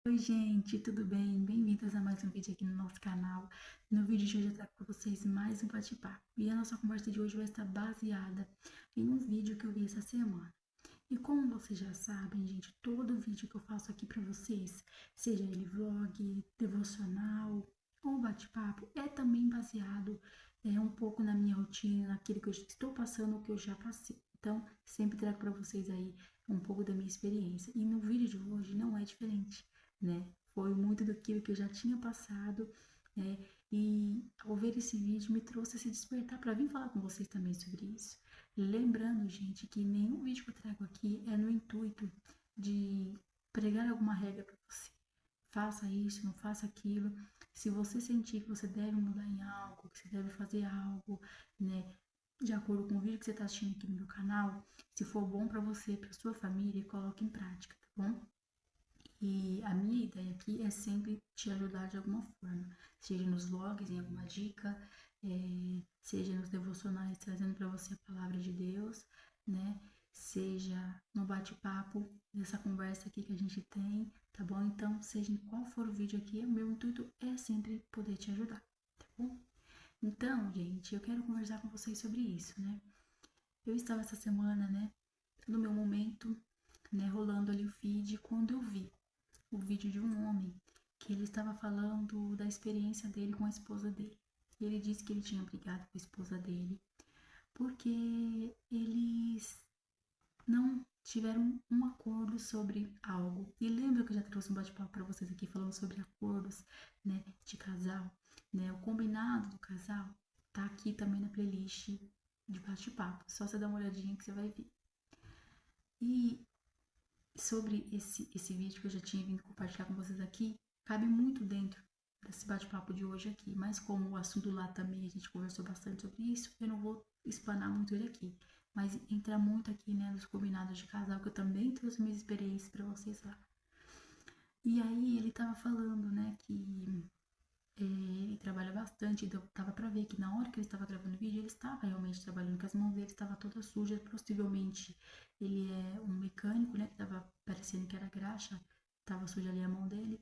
Oi, gente, tudo bem? Bem-vindas a mais um vídeo aqui no nosso canal. No vídeo de hoje eu trago para vocês mais um bate-papo. E a nossa conversa de hoje vai estar baseada em um vídeo que eu vi essa semana. E como vocês já sabem, gente, todo vídeo que eu faço aqui para vocês, seja ele vlog, devocional ou bate-papo, é também baseado um pouco na minha rotina, naquilo que eu estou passando ou que eu já passei. Então, sempre trago para vocês aí um pouco da minha experiência. E no vídeo de hoje não é diferente, né? Foi muito daquilo que eu já tinha passado, né? E ao ver esse vídeo me trouxe esse despertar para vir falar com vocês também sobre isso. Lembrando, gente, que nenhum vídeo que eu trago aqui é no intuito de pregar alguma regra para você. Faça isso, não faça aquilo. Se você sentir que você deve mudar em algo, que você deve fazer algo, né, de acordo com o vídeo que você está assistindo aqui no meu canal, se for bom para você, para sua família, coloque em prática, tá bom? E a minha ideia aqui é sempre te ajudar de alguma forma, seja nos vlogs, em alguma dica, seja nos devocionais, trazendo para você a palavra de Deus, né? Seja no bate-papo, nessa conversa aqui que a gente tem, tá bom? Então, seja em qual for o vídeo aqui, o meu intuito é sempre poder te ajudar, tá bom? Então, gente, eu quero conversar com vocês sobre isso, né? Eu estava essa semana, né, no meu momento, né, rolando ali o feed, quando eu vi o vídeo de um homem que ele estava falando da experiência dele com a esposa dele. E ele disse que ele tinha brigado com a esposa dele porque eles não tiveram um acordo sobre algo. E lembra que eu já trouxe um bate-papo para vocês aqui falando sobre acordos, né, de casal, né? O combinado do casal tá aqui também na playlist de bate-papo. Só você dar uma olhadinha que você vai ver. E sobre esse vídeo que eu já tinha vindo compartilhar com vocês aqui, cabe muito dentro desse bate-papo de hoje aqui, mas como o assunto lá também a gente conversou bastante sobre isso, eu não vou explanar muito ele aqui, mas entra muito aqui, né, nos combinados de casal, que eu também trouxe minhas experiências para vocês lá. E aí ele tava falando, né, que ele trabalha bastante, então tava pra ver que na hora que ele estava gravando o vídeo, ele estava realmente trabalhando, que as mãos dele estavam todas sujas, possivelmente ele é um mecânico, né, que tava parecendo que era graxa, tava suja ali a mão dele,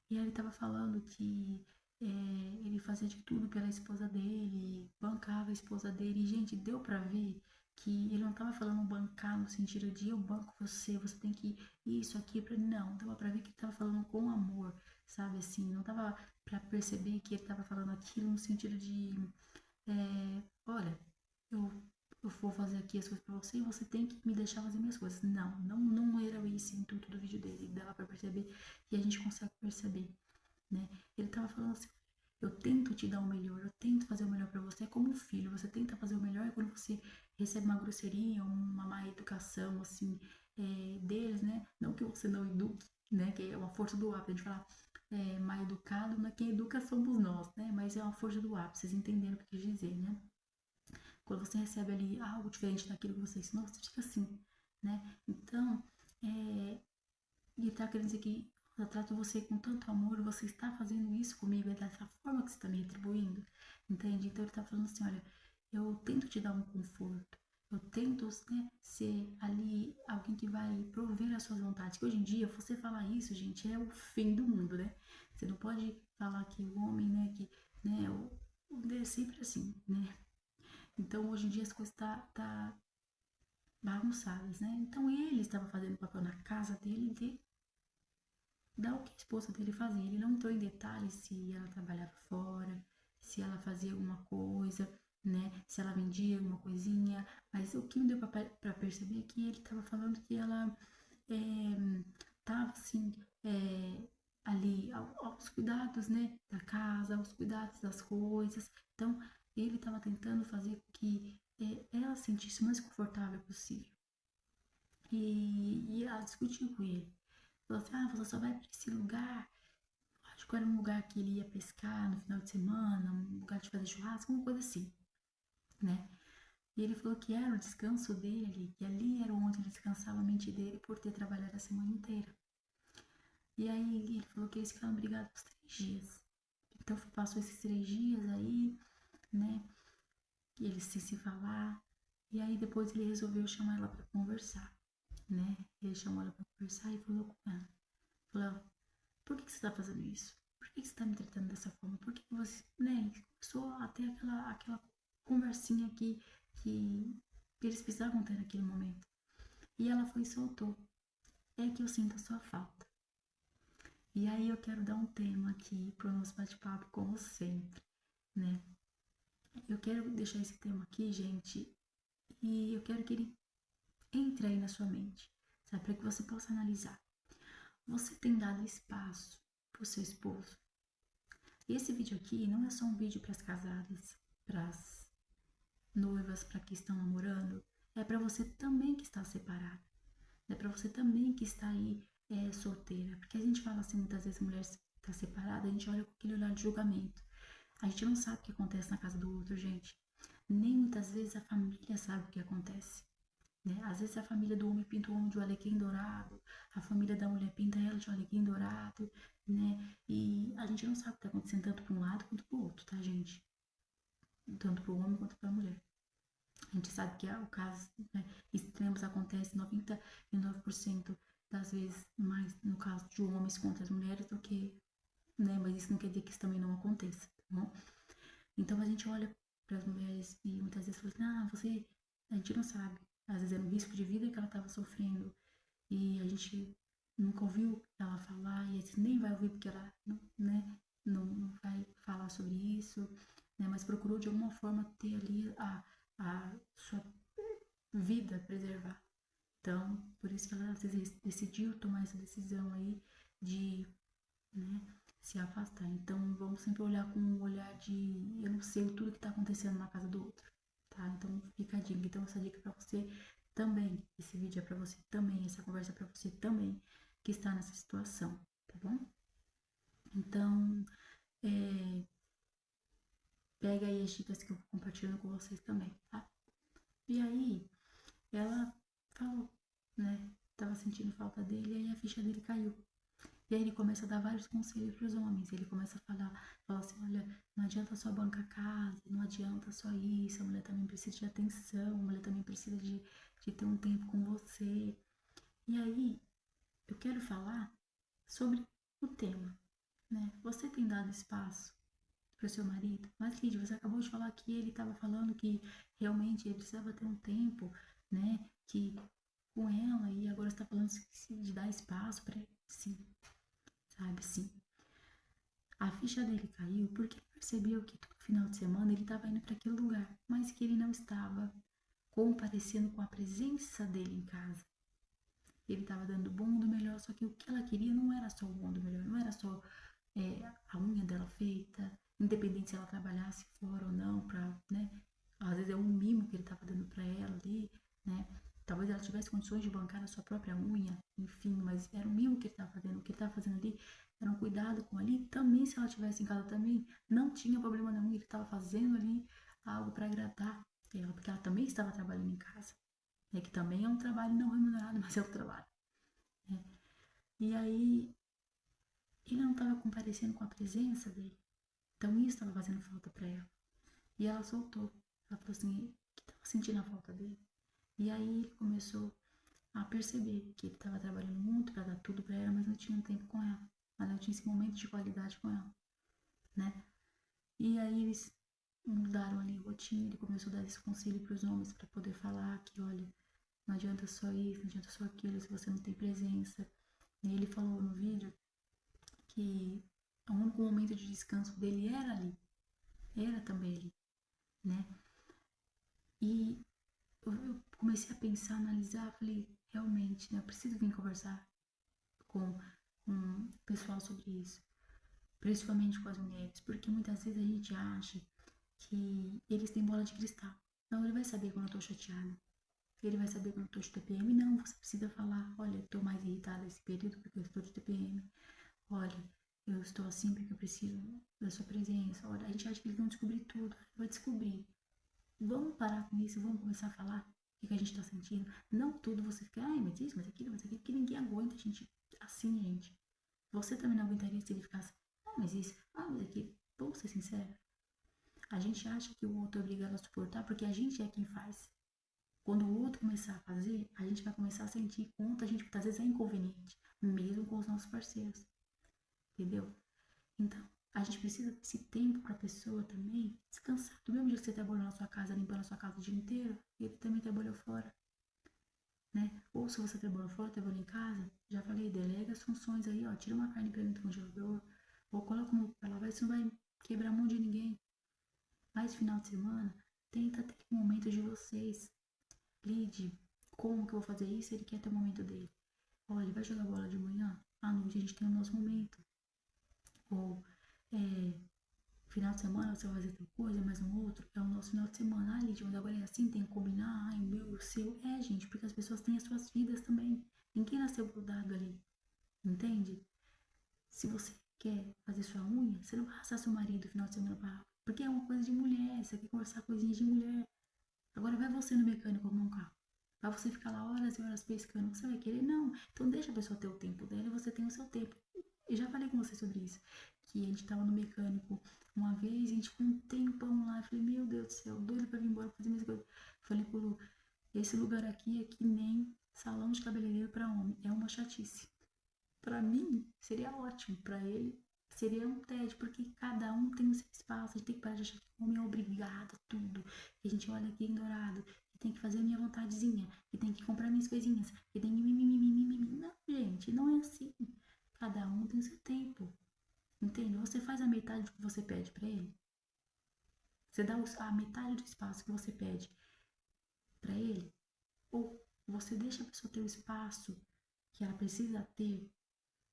e aí ele tava falando que ele fazia de tudo pela esposa dele, bancava a esposa dele, e gente, deu pra ver que ele não tava falando bancar no sentido de eu banco você, você tem que isso aqui para não, dava pra ver que ele tava falando com amor, sabe assim, não tava pra perceber que ele tava falando aquilo no sentido de olha, eu, eu vou fazer aqui as coisas pra você e você tem que me deixar fazer minhas coisas. Não era esse o intuito do vídeo dele, dava pra perceber e a gente consegue perceber, né? Ele tava falando assim, eu tento te dar o melhor, eu tento fazer o melhor para você, é como um filho, você tenta fazer o melhor e quando você recebe uma grosseria, uma má educação, assim, deles, né? Não que você não eduque, né? Que é uma força do hábito, a gente falar mal educado, mas quem educa somos nós, né? Mas é uma força do hábito, vocês entenderam o que eu quis dizer, né? Quando você recebe ali algo diferente daquilo que você ensinou, você fica assim, né? Então, ele tá querendo dizer que eu trato você com tanto amor, você está fazendo isso comigo, é dessa forma que você está me retribuindo, entende? Então ele tá falando assim, olha, eu tento te dar um conforto, eu tento, né, ser ali alguém que vai prover as suas vontades, que hoje em dia, você falar isso, gente, é o fim do mundo, né? Você não pode falar que o homem, né, que, né, é sempre assim, né? Então hoje em dia as coisas tá bagunçadas, né? Então ele estava fazendo o papel na casa dele de dar o que a esposa dele fazia. Ele não entrou em detalhes se ela trabalhava fora, se ela fazia alguma coisa, né? Se ela vendia alguma coisinha. Mas o que me deu para perceber é que ele estava falando que ela estava assim, ali aos cuidados, né? Da casa, aos cuidados das coisas. Então, ele estava tentando fazer com que ela se sentisse o mais confortável possível. E ela discutiu com ele. Falou assim, você só vai para esse lugar. Acho que era um lugar que ele ia pescar no final de semana, um lugar de fazer churrasco, uma coisa assim, né? E ele falou que era o descanso dele, que ali era onde ele descansava a mente dele por ter trabalhado a semana inteira. E aí ele falou que eles ficaram brigados por 3 dias. Então passou esses 3 dias aí, né? E eles se falar. E aí depois ele resolveu chamar ela para conversar, né? Ele chamou ela para conversar e falou com ela. Falou, por que você tá fazendo isso? Por que você tá me tratando dessa forma? Por que você, né? Começou a ter aquela conversinha que eles precisavam ter naquele momento. E ela foi e soltou. É que eu sinto a sua falta. E aí eu quero dar um tema aqui pro nosso bate-papo, como sempre, né? Eu quero deixar esse tema aqui, gente, e eu quero que ele entre aí na sua mente, sabe? Para que você possa analisar. Você tem dado espaço pro seu esposo? E esse vídeo aqui não é só um vídeo para as casadas, para as noivas, para que estão namorando, é para você também que está separada, é para você também que está aí solteira, porque a gente fala assim muitas vezes a mulher está separada, a gente olha com aquele olhar de julgamento, a gente não sabe o que acontece na casa do outro, gente, nem muitas vezes a família sabe o que acontece. Né? Às vezes a família do homem pinta o homem de um alecrim dourado, a família da mulher pinta ela de um alecrim dourado, né? E a gente não sabe o que está acontecendo tanto para um lado quanto para o outro, tá, gente? Tanto para o homem quanto para a mulher. A gente sabe que o caso, né, extremos acontece 99% das vezes mais no caso de homens contra as mulheres do que, né? Mas isso não quer dizer que isso também não aconteça, tá bom? Então a gente olha para as mulheres e muitas vezes fala assim, a gente não sabe. Às vezes era um risco de vida que ela estava sofrendo e a gente nunca ouviu ela falar e a gente nem vai ouvir porque ela, né, não vai falar sobre isso, né, mas procurou de alguma forma ter ali a sua vida preservada. Então, por isso que ela às vezes decidiu tomar essa decisão aí de, né, se afastar. Então, vamos sempre olhar com um olhar de eu não sei tudo que está acontecendo na casa do outro, tá? Então, fica a dica. Então, essa dica é para você também. Esse vídeo é para você também. Essa conversa é para você também que está nessa situação, tá bom? Então, pega aí as dicas que eu vou compartilhando com vocês também, tá? E aí, ela falou, né? Tava sentindo falta dele, e aí a ficha dele caiu. E aí ele começa a dar vários conselhos para os homens. Ele começa a fala assim, olha, não adianta só bancar a casa, não adianta só isso, a mulher também precisa de atenção, a mulher também precisa de ter um tempo com você. E aí, eu quero falar sobre o tema, né? Você tem dado espaço para o seu marido? Mas, Lídia, você acabou de falar que ele estava falando que realmente ele precisava ter um tempo, né? Que com ela, e agora você está falando de dar espaço para ele. Sim, sabe? Sim. A ficha dele caiu porque ele percebeu que todo final de semana ele estava indo para aquele lugar, mas que ele não estava comparecendo com a presença dele em casa. Ele estava dando o bom do melhor, só que o que ela queria não era só o bom do melhor, não era só a unha dela feita, independente se ela trabalhasse fora ou não, né? Às vezes é um mimo que ele estava dando para ela ali, né? Talvez ela tivesse condições de bancar a sua própria unha, enfim, mas era um mimo que ele estava fazendo. O que ele estava fazendo ali era um cuidado com ali. Também, se ela estivesse em casa também, não tinha problema nenhum. Ele estava fazendo ali algo para agradar ela, porque ela também estava trabalhando em casa. É que também é um trabalho não remunerado, mas é um trabalho. Né? E aí, ele não estava comparecendo com a presença dele. Então, isso estava fazendo falta para ela. E ela soltou. Ela falou assim, que estava sentindo a falta dele. E aí ele começou a perceber que ele estava trabalhando muito para dar tudo para ela, mas não tinha um tempo com ela. Ela não tinha esse momento de qualidade com ela, né? E aí eles mudaram ali a rotina, ele começou a dar esse conselho para os homens para poder falar que, olha, não adianta só isso, não adianta só aquilo, se você não tem presença. E ele falou no vídeo que o único momento de descanso dele era ali, era também ali, né? E eu comecei a pensar, analisar, falei, realmente, né, eu preciso vir conversar com um pessoal sobre isso, principalmente com as mulheres, porque muitas vezes a gente acha que eles têm bola de cristal. Não, ele vai saber quando eu tô chateada. Ele vai saber quando eu tô de TPM. Não, você precisa falar, olha, eu tô mais irritada esse período porque eu estou de TPM. Olha, eu estou assim porque eu preciso da sua presença. Olha, a gente acha que eles vão descobrir tudo. Vai descobrir. Vamos parar com isso, vamos começar a falar o que a gente tá sentindo. Não tudo você fica, ai, mas isso, mas aquilo, porque ninguém aguenta a gente assim, gente. Você também não aguentaria se ele ficasse, ah, mas isso, ah, mas aquilo. Vamos ser sinceros. A gente acha que o outro é obrigado a suportar porque a gente é quem faz. Quando o outro começar a fazer, a gente vai começar a sentir quanto a gente, às vezes, é inconveniente, mesmo com os nossos parceiros. entendeu? Então, a gente precisa desse tempo pra pessoa também descansar. Do mesmo jeito que você trabalhou na sua casa, limpando a sua casa o dia inteiro, ele também trabalhou fora, né? Ou se você trabalhou fora, trabalhou em casa, já falei, delega as funções aí, ó, tira uma carne pra dentro do congelador, ou coloca uma pra lavar, isso não vai quebrar a mão de ninguém. Mas final de semana, tenta ter um momento de vocês. Lide, como que eu vou fazer isso? Ele quer ter o momento dele. Olha, ele vai jogar bola de manhã, à noite a gente tem o nosso momento. Ou, final de semana você vai fazer tal coisa, mas no outro é o nosso final de semana. Ah, Lídia, mas agora é assim, tem que combinar, ai, o meu, o seu. É, gente, porque as pessoas têm as suas vidas também. Ninguém nasceu grudado ali, entende? Se você quer fazer sua unha, você não vai arrastar seu marido no final de semana pra... Porque é uma coisa de mulher, você quer conversar coisinhas de mulher. Agora vai você no mecânico arrumar um carro. Vai você ficar lá horas e horas pescando. Você vai querer? Não. Então deixa a pessoa ter o tempo dela e você tem o seu tempo. Eu já falei com você sobre isso. Que a gente tava no mecânico uma vez, a gente ficou um tempão lá. Eu falei, meu Deus do céu, doido pra vir embora fazer minhas coisas. Falei pro Lu, esse lugar aqui é que nem salão de cabeleireiro pra homem. É uma chatice. Pra mim, seria ótimo. Pra ele, seria um tédio, porque cada um tem o seu espaço. A gente tem que parar de achar que o homem é obrigado a tudo. Que a gente olha aqui em Dourado, que tem que fazer a minha vontadezinha, que tem que comprar minhas coisinhas, que tem que mimimi. Não, gente, não é assim. Cada um tem o seu tempo. Entende? Você faz a metade do que você pede pra ele. Você dá a metade do espaço que você pede pra ele. Ou você deixa a pessoa ter o espaço que ela precisa ter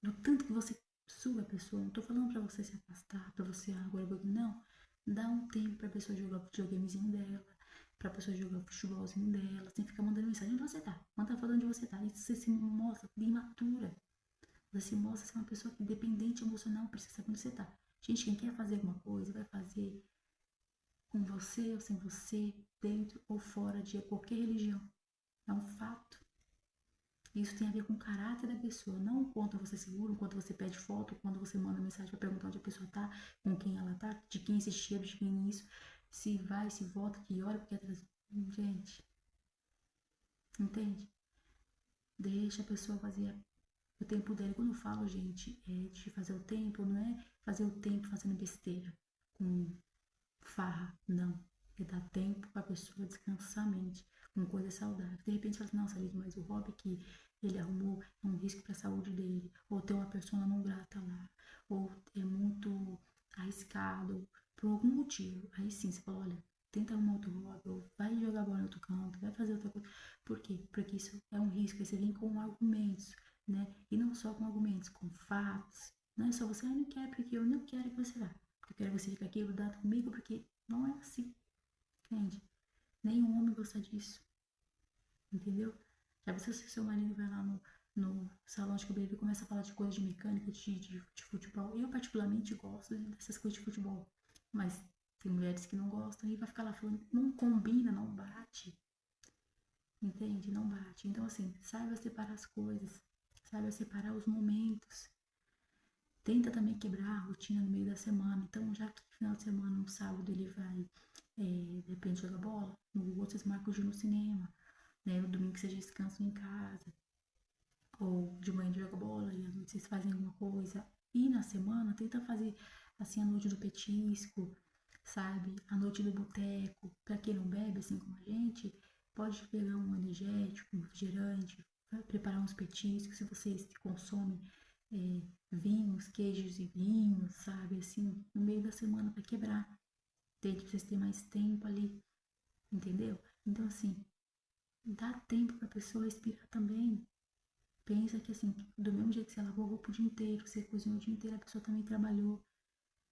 do tanto que você suga a pessoa. Não tô falando pra você se afastar, pra você agora, não. Dá um tempo pra pessoa jogar o videogamezinho dela, pra pessoa jogar o futebolzinho dela, sem ficar mandando mensagem onde você tá. Manda foto onde você tá. Isso você se mostra imatura. Você se mostra ser uma pessoa que dependente emocional, precisa saber onde você tá. Gente, quem quer fazer alguma coisa, vai fazer com você ou sem você, dentro ou fora de qualquer religião. É um fato. Isso tem a ver com o caráter da pessoa, não o quanto você segura, o quanto você pede foto, quando você manda mensagem para perguntar onde a pessoa tá, com quem ela tá, de quem esse cheiro, de quem isso, se vai, se volta, que hora, porque atrás. Gente, entende? Deixa a pessoa fazer o tempo dela. Quando eu falo, gente, é de fazer o tempo, não é fazer o tempo fazendo besteira, com farra, não. É dar tempo pra pessoa descansar a mente com coisa saudável. De repente fala assim, nossa, Liz, mas o hobby que ele arrumou é um risco pra saúde dele, ou tem uma pessoa não grata lá, ou é muito arriscado, por algum motivo. Aí sim, você fala, olha, tenta arrumar outro hobby, ou vai jogar bola em outro canto, vai fazer outra coisa. Por quê? Porque isso é um risco, aí você vem com argumentos, né? E não só com argumentos, com fatos. Não é só você, ah, não quero porque eu não quero que você vá. Eu quero que você fique aqui grudado comigo porque não é assim, entende? Nenhum homem gosta disso, entendeu? Já pensou se seu marido vai lá no salão de cabeleireiro e começa a falar de coisa de mecânica, de futebol? Eu particularmente gosto dessas coisas de futebol, mas tem mulheres que não gostam e vai ficar lá falando, não combina, não bate, entende? Não bate. Então assim, saiba separar as coisas, saiba separar os momentos. Tenta também quebrar a rotina no meio da semana. Então, já que no final de semana, no sábado, ele vai, de repente, jogar bola, no outro vocês marcam de ir no cinema, né? No domingo vocês descansam em casa, ou de manhã joga bola e à noite vocês fazem alguma coisa. E na semana, tenta fazer, assim, a noite do petisco, sabe? A noite do boteco. Pra quem não bebe, assim como a gente, pode pegar um energético, um refrigerante, preparar uns petiscos, se vocês consomem vinhos, queijos e vinhos, sabe? Assim, no meio da semana para quebrar. Desde pra vocês terem mais tempo ali, entendeu? Então, assim, dá tempo pra pessoa respirar também. Pensa que, assim, do mesmo jeito que você lavou a roupa o dia inteiro, você cozinhou o dia inteiro, a pessoa também trabalhou,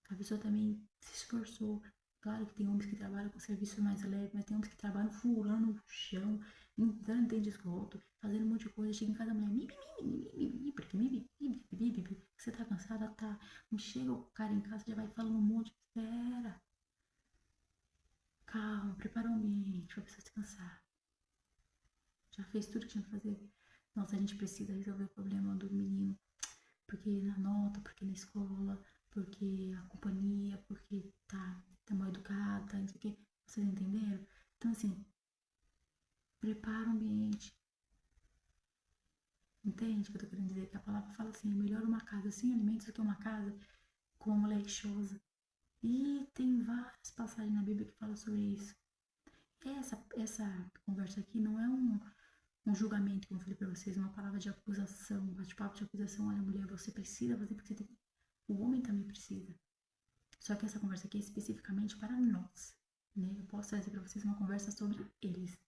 a pessoa também se esforçou. Claro que tem homens que trabalham com serviço mais leve, mas tem homens que trabalham furando o chão, entrando dentro de esgoto, fazendo um monte de coisa. Chega em casa, a mulher, porque você tá cansada, tá. Não chega o cara em casa, já vai falando um monte. Espera, calma, prepara o ambiente pra pessoa descansar. Já fez tudo que tinha que fazer. Nossa, a gente precisa resolver o problema do menino, porque na nota, porque na escola, porque a companhia, porque tá mal educada, não sei o que. Vocês entenderam? Então, assim, prepara o ambiente, Entende o que eu tô querendo dizer? Que a palavra fala assim, é melhor uma casa sem alimentos do que uma casa com uma mulher rixosa. E tem várias passagens na Bíblia que falam sobre isso. Essa conversa aqui não é um julgamento, como eu falei pra vocês, uma palavra de acusação, um bate-papo de acusação. Olha, mulher, você precisa fazer porque você tem. O homem também precisa. Só que essa conversa aqui é especificamente para nós, né? Eu posso trazer para vocês uma conversa sobre eles,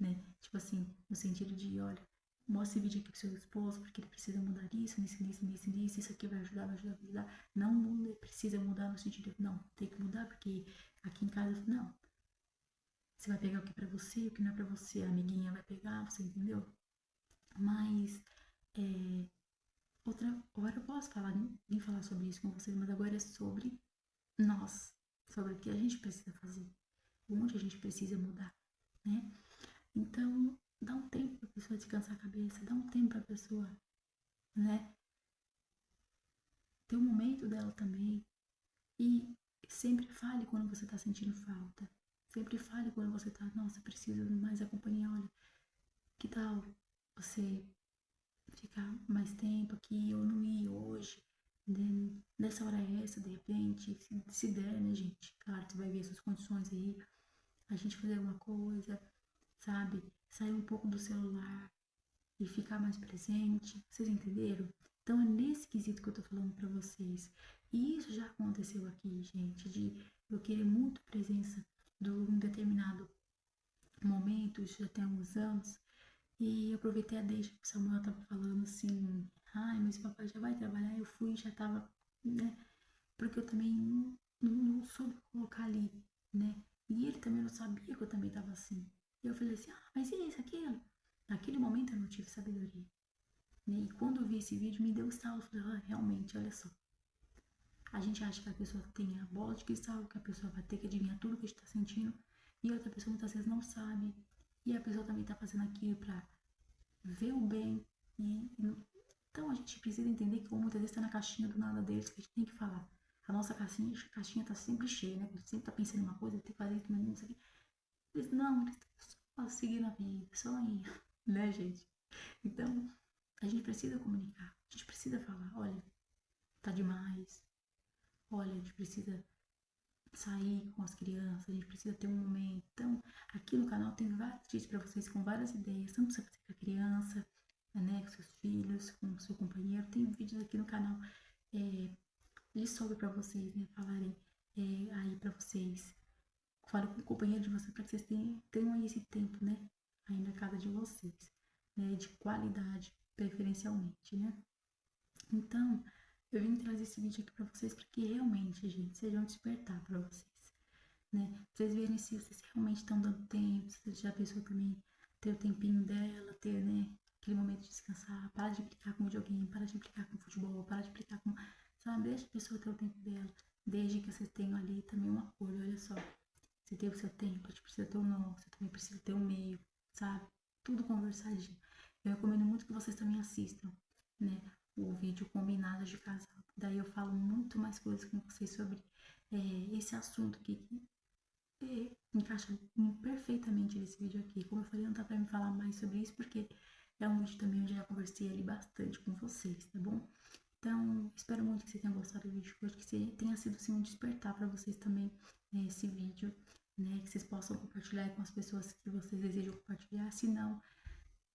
né? Tipo assim, no sentido de, olha, mostra esse vídeo aqui pro seu esposo, porque ele precisa mudar isso aqui vai ajudar, vai ajudar, vai ajudar. Não muda, precisa mudar no sentido de, não, tem que mudar, porque aqui em casa, não. Você vai pegar o que é pra você, o que não é pra você, a amiguinha vai pegar, você entendeu? Mas, outra hora eu posso falar, vim falar sobre isso com vocês, mas agora é sobre nós, sobre o que a gente precisa fazer, onde a gente precisa mudar, né? Então, dá um tempo pra pessoa descansar a cabeça, dá um tempo pra pessoa, né? Ter um momento dela também. E sempre fale quando você tá sentindo falta. Sempre fale quando você tá, nossa, preciso mais da companhia. Olha, que tal você ficar mais tempo aqui ou não ir hoje? Nessa hora essa, de repente, se der, né, gente? Claro, você vai ver suas condições aí. A gente fazer alguma coisa, sabe? Sair um pouco do celular e ficar mais presente. Vocês entenderam? Então é nesse quesito que eu tô falando pra vocês. E isso já aconteceu aqui, gente, de eu querer muito presença de um determinado momento, isso já tem alguns anos, e eu aproveitei a deixa que o Samuel tava falando assim, ai, mas o papai já vai trabalhar, eu fui, já tava, né? Porque eu também não soube colocar ali, né? E ele também não sabia que eu também tava assim. E eu falei assim, ah, mas e isso, aquilo? Naquele momento eu não tive sabedoria. Né? E quando eu vi esse vídeo, me deu um estalo. Eu falei, ah, realmente, olha só. A gente acha que a pessoa tem a bola de cristal, que a pessoa vai ter que adivinhar tudo que a gente tá sentindo. E outra pessoa muitas vezes não sabe. E a pessoa também tá fazendo aquilo pra ver o bem. Então a gente precisa entender que muitas vezes tá na caixinha do nada deles que a gente tem que falar. A nossa caixinha tá sempre cheia, né? A gente sempre tá pensando em uma coisa, tem que fazer isso, não sei o quê. Eles não, eles estão só seguindo a vida, só indo, né, gente? Então, a gente precisa comunicar, a gente precisa falar, olha, tá demais, olha, a gente precisa sair com as crianças, a gente precisa ter um momento. Então, aqui no canal tem vários vídeos para vocês com várias ideias, tanto pra você fazer com a criança, né, com seus filhos, com o seu companheiro. Tem vídeos aqui no canal de sobre para vocês, né, falarem aí para vocês. Fale com o companheiro de vocês para que vocês tenham aí esse tempo, né, aí na casa de vocês, né, de qualidade, preferencialmente, né. Então, eu vim trazer esse vídeo aqui pra vocês para que realmente, gente, seja um despertar para vocês, né? Pra vocês verem se vocês realmente estão dando tempo, se já a pessoa também ter o tempinho dela, ter, né, aquele momento de descansar, para de implicar com videogame, para de implicar com futebol, para de implicar com, sabe? Deixa a pessoa ter o tempo dela, desde que vocês tenham ali também um acordo, olha só. Você tem o seu tempo, a gente precisa ter o nosso, você também precisa ter o meio, sabe? Tudo conversadinho. Eu recomendo muito que vocês também assistam, né? O vídeo combinado de casal. Daí eu falo muito mais coisas com vocês sobre esse assunto aqui que encaixa perfeitamente nesse vídeo aqui. Como eu falei, não dá pra me falar mais sobre isso porque é um vídeo também onde eu já conversei ali bastante com vocês, tá bom? Então, espero muito que vocês tenham gostado do vídeo hoje, que tenha sido assim, um despertar para vocês também esse vídeo, né? Que vocês possam compartilhar com as pessoas que vocês desejam compartilhar. Se não,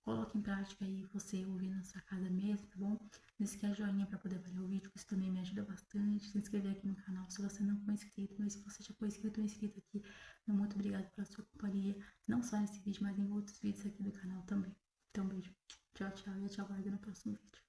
coloque em prática aí você ouvir na sua casa mesmo, tá bom? Não esquece de joinha para poder avaliar o vídeo, que isso também me ajuda bastante. Se inscrever aqui no canal se você não for inscrito, mas se você já foi inscrito ou inscrito aqui, meu muito obrigada pela sua companhia, não só nesse vídeo, mas em outros vídeos aqui do canal também. Então, beijo, tchau, tchau, e eu te aguardo no próximo vídeo.